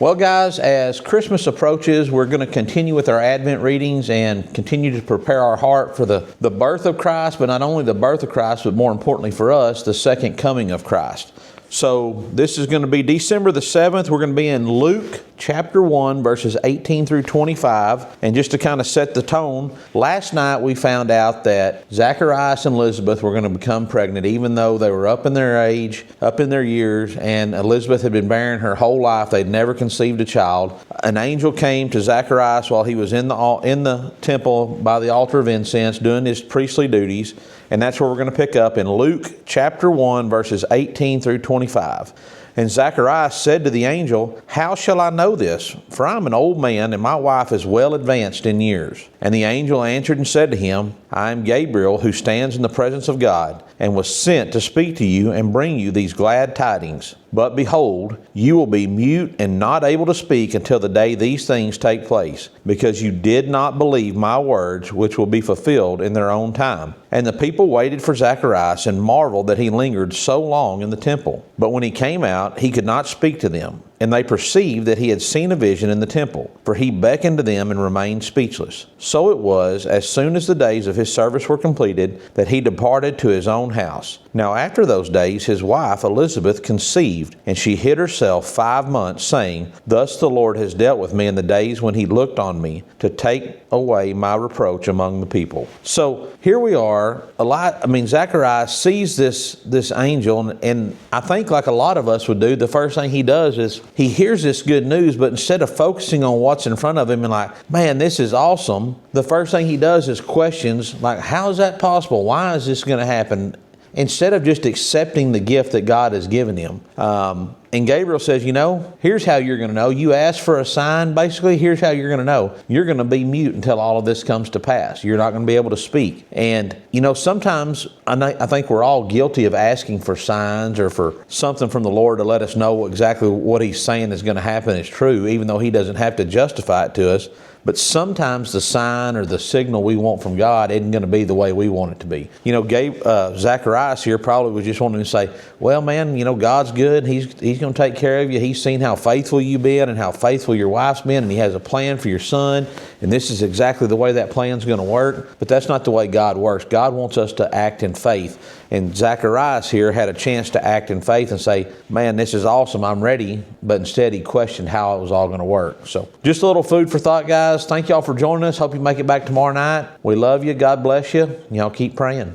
Well, guys, as Christmas approaches, we're going to continue with our Advent readings and continue to prepare our heart for the birth of Christ, but not only the birth of Christ, but more importantly for us, the second coming of Christ. So this is going to be December the 7th. We're going to be in Luke chapter 1, verses 18 through 25. And just to kind of set the tone, last night we found out that Zacharias and Elizabeth were going to become pregnant, even though they were up in their age, up in their years, and Elizabeth had been barren her whole life. They'd never conceived a child. An angel came to Zacharias while he was in the temple by the altar of incense doing his priestly duties. And that's where we're going to pick up in Luke chapter 1, verses 18 through 25. And Zacharias said to the angel, "How shall I know this? For I am an old man, and my wife is well advanced in years." And the angel answered and said to him, "I am Gabriel, who stands in the presence of God, and was sent to speak to you and bring you these glad tidings. But behold, you will be mute and not able to speak until the day these things take place, because you did not believe my words, which will be fulfilled in their own time." And the people waited for Zacharias and marveled that he lingered so long in the temple. But when he came out, he could not speak to them. And they perceived that he had seen a vision in the temple, for he beckoned to them and remained speechless. So it was, as soon as the days of his service were completed, that he departed to his own house. Now after those days his wife Elizabeth conceived, and she hid herself 5 months, saying, "Thus the Lord has dealt with me in the days when he looked on me, to take away my reproach among the people." So here we are. Zacharias sees this angel, and I think like a lot of us would do, the first thing he does is he hears this good news, but instead of focusing on what's in front of him and like, man, this is awesome, the first thing he does is questions like, how is that possible? Why is this going to happen? Instead of just accepting the gift that God has given him. And Gabriel says, here's how you're going to know. You asked for a sign. Basically, here's how you're going to know. You're going to be mute until all of this comes to pass. You're not going to be able to speak. And, sometimes I think we're all guilty of asking for signs or for something from the Lord to let us know exactly what he's saying is going to happen is true, even though he doesn't have to justify it to us. But sometimes the sign or the signal we want from God isn't going to be the way we want it to be. Zacharias here probably was just wanting to say, well, man, God's good. He's going to take care of you. He's seen how faithful you've been and how faithful your wife's been, and he has a plan for your son. And this is exactly the way that plan's going to work. But that's not the way God works. God wants us to act in faith. And Zacharias here had a chance to act in faith and say, man, this is awesome. I'm ready. But instead he questioned how it was all going to work. So just a little food for thought, guys. Thank y'all for joining us. Hope you make it back tomorrow night. We love you. God bless you. Y'all keep praying.